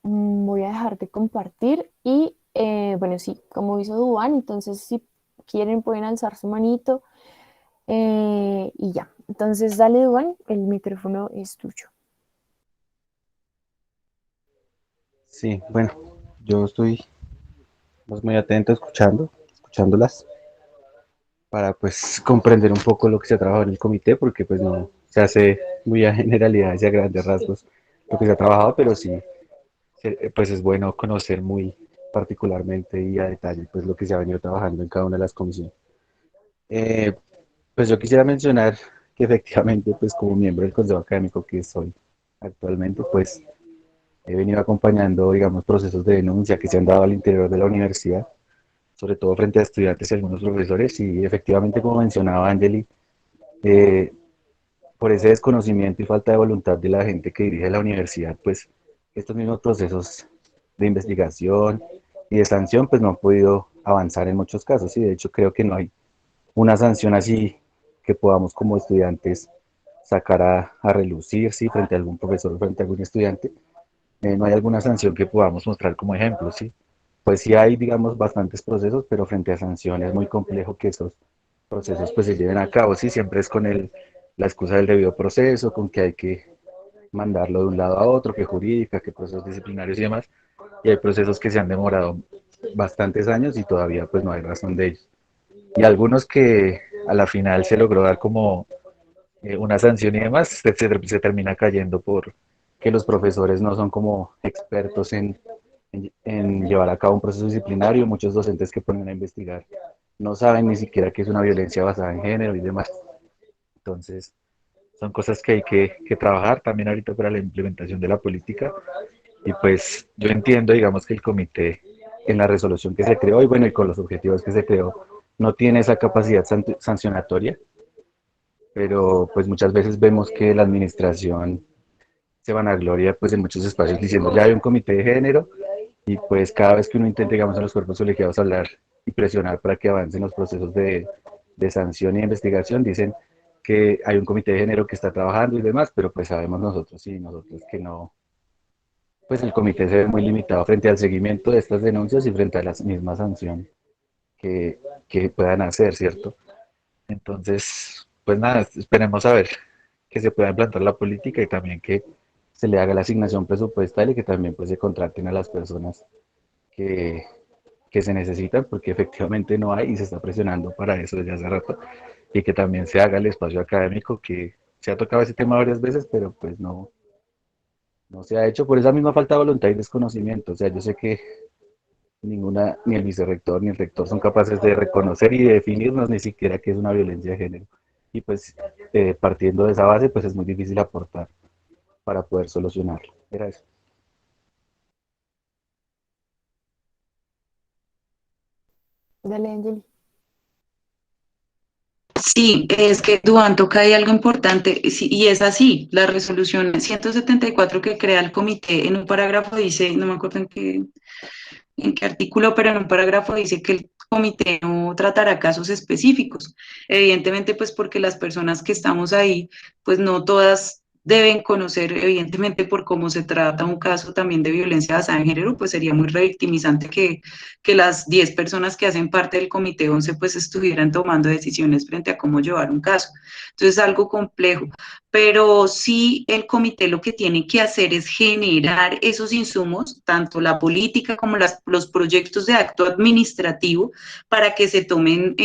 Voy a dejar de compartir y bueno, sí, como hizo Duván, entonces si quieren pueden alzar su manito y ya. Entonces dale, Duván, el micrófono es tuyo. Sí, bueno, yo estoy pues, muy atento escuchándolas, para pues comprender un poco lo que se ha trabajado en el comité, porque pues no se hace muy a generalidades y a grandes rasgos lo que se ha trabajado, pero sí, pues es bueno conocer muy particularmente y a detalle pues lo que se ha venido trabajando en cada una de las comisiones. Eh, pues yo quisiera mencionar que efectivamente pues como miembro del Consejo Académico que soy actualmente, pues he venido acompañando, digamos, procesos de denuncia que se han dado al interior de la universidad, sobre todo frente a estudiantes y algunos profesores, y efectivamente, como mencionaba Angeli, eh, por ese desconocimiento y falta de voluntad de la gente que dirige la universidad, pues estos mismos procesos de investigación y de sanción, pues no han podido avanzar en muchos casos, y de hecho creo que no hay una sanción así que podamos como estudiantes sacar a relucir, sí, frente a algún profesor, frente a algún estudiante, no hay alguna sanción que podamos mostrar como ejemplo, sí. Pues sí hay, digamos, bastantes procesos, pero frente a sanciones es muy complejo que esos procesos pues se lleven a cabo, sí, siempre es con la excusa del debido proceso, con que hay que mandarlo de un lado a otro, que jurídica, que procesos disciplinarios y demás, y hay procesos que se han demorado bastantes años y todavía pues no hay razón de ellos. Y algunos que a la final se logró dar como una sanción y demás, se termina cayendo por que los profesores no son como expertos en llevar a cabo un proceso disciplinario, muchos docentes que ponen a investigar no saben ni siquiera qué es una violencia basada en género y demás. Entonces, son cosas que hay que trabajar también ahorita para la implementación de la política. Y pues yo entiendo, digamos, que el comité en la resolución que se creó y bueno, y con los objetivos que se creó, no tiene esa capacidad sancionatoria, pero pues muchas veces vemos que la administración se vanagloria pues en muchos espacios diciendo ya hay un comité de género y pues cada vez que uno intenta, digamos, en los cuerpos colegiados hablar y presionar para que avancen los procesos de sanción y de investigación, dicen que hay un comité de género que está trabajando y demás, pero pues sabemos nosotros y nosotros que no, pues el comité se ve muy limitado frente al seguimiento de estas denuncias y frente a la misma sanción que, que puedan hacer, ¿cierto? Entonces, pues nada, esperemos a ver que se pueda implantar la política y también que se le haga la asignación presupuestal y que también pues se contraten a las personas que, que se necesitan, porque efectivamente no hay y se está presionando para eso desde hace rato, y que también se haga el espacio académico, que se ha tocado ese tema varias veces, pero pues no se ha hecho por esa misma falta de voluntad y desconocimiento. O sea, yo sé que ninguna, ni el vicerrector ni el rector son capaces de reconocer y de definirnos ni siquiera qué es una violencia de género. Y pues partiendo de esa base, pues es muy difícil aportar para poder solucionarlo. Era eso. Dale, Angeli. Sí, es que Duan toca ahí algo importante, sí, y es así, la resolución 174 que crea el comité en un parágrafo dice, no me acuerdo en qué artículo, pero en un parágrafo dice que el comité no tratará casos específicos. Evidentemente, pues porque las personas que estamos ahí, pues no todas deben conocer, evidentemente, por cómo se trata un caso también de violencia basada en género, pues sería muy revictimizante que las 10 personas que hacen parte del comité 11 pues estuvieran tomando decisiones frente a cómo llevar un caso. Entonces, es algo complejo, pero sí el comité lo que tiene que hacer es generar esos insumos, tanto la política como los proyectos de acto administrativo, para que se tomen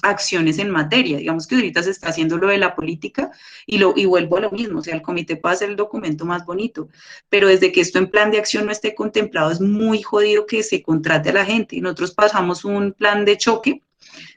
acciones en materia. Digamos que ahorita se está haciendo lo de la política y vuelvo a lo mismo, o sea, el comité puede hacer el documento más bonito, pero desde que esto en plan de acción no esté contemplado es muy jodido que se contrate a la gente. Nosotros pasamos un plan de choque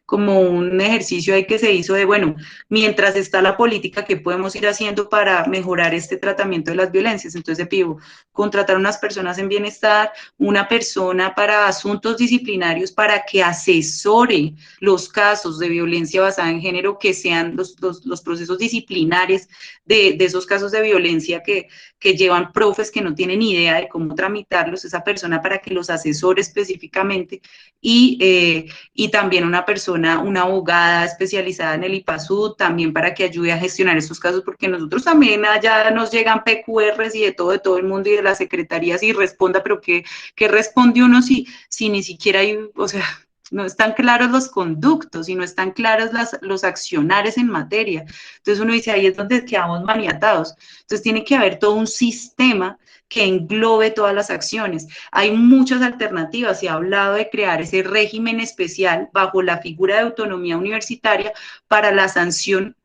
como un ejercicio ahí que se hizo de, bueno, mientras está la política, ¿qué podemos ir haciendo para mejorar este tratamiento de las violencias? Entonces, se pidió contratar unas personas en bienestar, una persona para asuntos disciplinarios para que asesore los casos de violencia basada en género, que sean los procesos disciplinares de esos casos de violencia que llevan profes que no tienen idea de cómo tramitarlos, esa persona para que los asesore específicamente y también una persona, una abogada especializada en el IPASUD, también para que ayude a gestionar estos casos, porque nosotros también allá nos llegan PQRs y de todo el mundo y de las secretarías y responda, pero ¿qué responde uno si ni siquiera hay, o sea, no están claros los conductos y no están claros los accionares en materia? Entonces uno dice, ahí es donde quedamos maniatados. Entonces tiene que haber todo un sistema que englobe todas las acciones. Hay muchas alternativas. Se ha hablado de crear ese régimen especial bajo la figura de autonomía universitaria para la sanción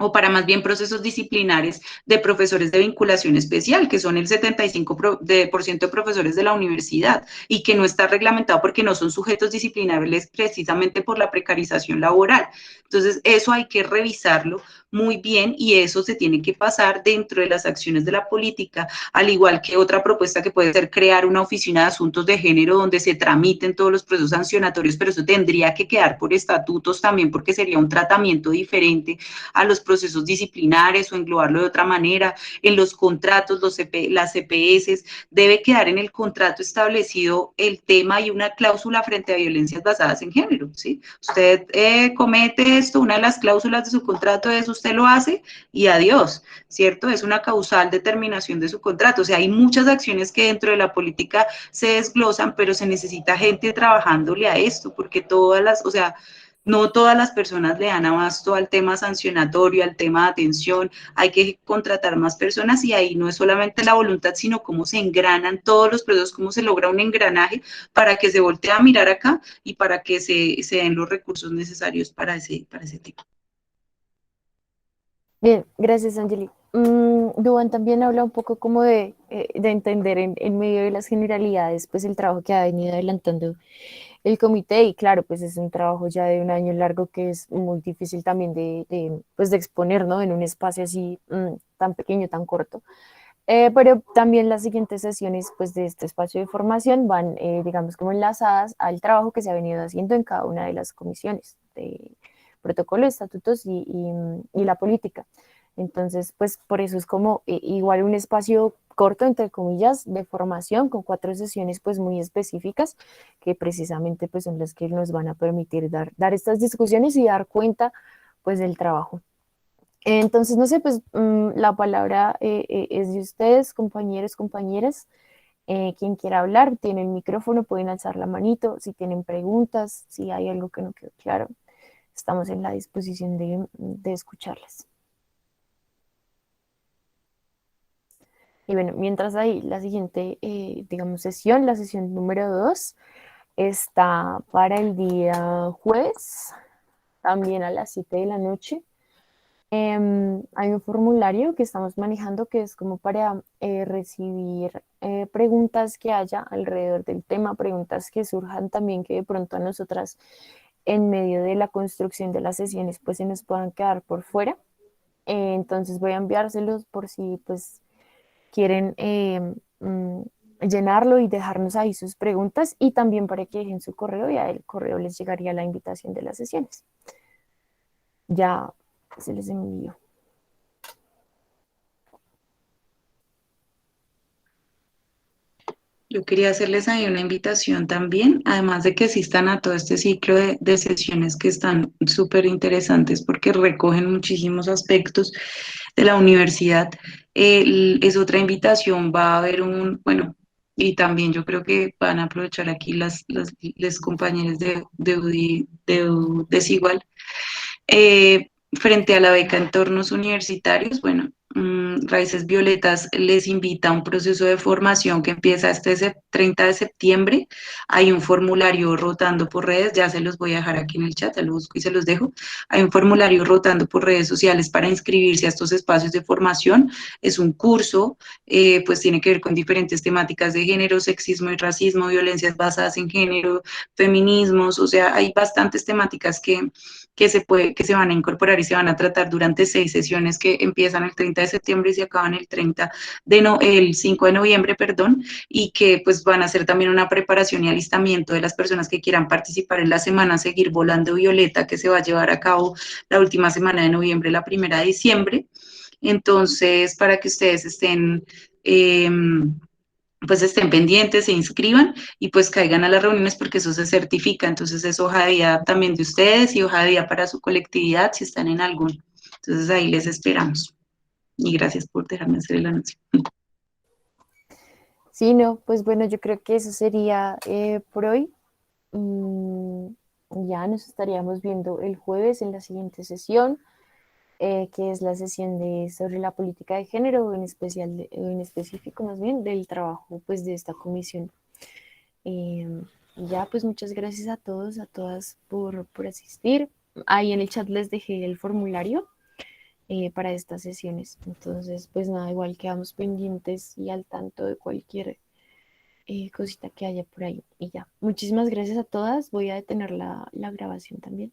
o para más bien procesos disciplinares de profesores de vinculación especial, que son el 75% de profesores de la universidad y que no está reglamentado porque no son sujetos disciplinables precisamente por la precarización laboral. Entonces, eso hay que revisarlo muy bien y eso se tiene que pasar dentro de las acciones de la política, al igual que otra propuesta que puede ser crear una oficina de asuntos de género donde se tramiten todos los procesos sancionatorios, pero eso tendría que quedar por estatutos también porque sería un tratamiento diferente a los procesos disciplinares o englobarlo de otra manera. En los contratos, las CPS, debe quedar en el contrato establecido el tema y una cláusula frente a violencias basadas en género, ¿sí? Usted comete esto, una de las cláusulas de su contrato es usted lo hace y adiós, ¿cierto? Es una causal determinación de su contrato. O sea, hay muchas acciones que dentro de la política se desglosan, pero se necesita gente trabajándole a esto, porque todas las, o sea, no todas las personas le dan abasto al tema sancionatorio, al tema de atención, hay que contratar más personas y ahí no es solamente la voluntad, sino cómo se engranan todos los procesos, cómo se logra un engranaje para que se voltee a mirar acá y para que se den los recursos necesarios para ese tipo. Bien, gracias, Angeli. Duván también habla un poco como de entender en medio de las generalidades, pues el trabajo que ha venido adelantando el comité y claro, pues es un trabajo ya de un año largo que es muy difícil también pues de exponer, ¿no? En un espacio así tan pequeño, tan corto. Pero también las siguientes sesiones pues de este espacio de formación van, digamos, como enlazadas al trabajo que se ha venido haciendo en cada una de las comisiones de protocolo, estatutos y la política. Entonces, pues por eso es como igual un espacio corto, entre comillas, de formación con 4 sesiones pues muy específicas que precisamente pues son las que nos van a permitir dar estas discusiones y dar cuenta pues del trabajo. Entonces, no sé, pues la palabra es de ustedes, compañeros, compañeras. Quien quiera hablar, tiene el micrófono, pueden alzar la manito. Si tienen preguntas, si hay algo que no quedó claro, estamos en la disposición de escucharlas. Y bueno, mientras hay la siguiente, digamos, sesión, la sesión número 2, está para el día jueves, también a las 7 de la noche. Hay un formulario que estamos manejando que es como para recibir preguntas que haya alrededor del tema, preguntas que surjan también que de pronto a nosotras en medio de la construcción de las sesiones pues se nos puedan quedar por fuera. Entonces voy a enviárselos por si pues quieren llenarlo y dejarnos ahí sus preguntas y también para que dejen su correo y al correo les llegaría la invitación de las sesiones. Ya se les envió. Yo quería hacerles ahí una invitación también, además de que asistan a todo este ciclo de sesiones que están súper interesantes porque recogen muchísimos aspectos de la universidad. Es otra invitación, va a haber bueno, y también yo creo que van a aprovechar aquí las compañeras de UDI, Desigual, frente a la beca Entornos Universitarios. Bueno, Raíces Violetas les invita a un proceso de formación que empieza este 30 de septiembre. Hay un formulario rotando por redes, ya se los voy a dejar aquí en el chat, ya lo busco y se los dejo. Hay un formulario rotando por redes sociales para inscribirse a estos espacios de formación. Es un curso, pues tiene que ver con diferentes temáticas de género, sexismo y racismo, violencias basadas en género, feminismos, o sea, hay bastantes temáticas que se van a incorporar y se van a tratar durante 6 sesiones que empiezan el 30 de septiembre y se acaban el 5 de noviembre, perdón, y que pues van a hacer también una preparación y alistamiento de las personas que quieran participar en la semana Seguir Volando Violeta, que se va a llevar a cabo la última semana de noviembre, la primera de diciembre. Entonces, para que ustedes pues estén pendientes, se inscriban y pues caigan a las reuniones porque eso se certifica. Entonces es hoja de vida también de ustedes y hoja de vida para su colectividad si están en algún. Entonces ahí les esperamos. Y gracias por dejarme hacer el anuncio. Sí, no, pues bueno, yo creo que eso sería por hoy. Ya nos estaríamos viendo el jueves en la siguiente sesión, que es la sesión sobre la política de género, en especial, en específico más bien, del trabajo pues de esta comisión. Ya, pues muchas gracias a todos, a todas por asistir. Ahí en el chat les dejé el formulario para estas sesiones. Entonces, pues nada, igual quedamos pendientes y al tanto de cualquier cosita que haya por ahí. Y ya, muchísimas gracias a todas. Voy a detener la grabación también.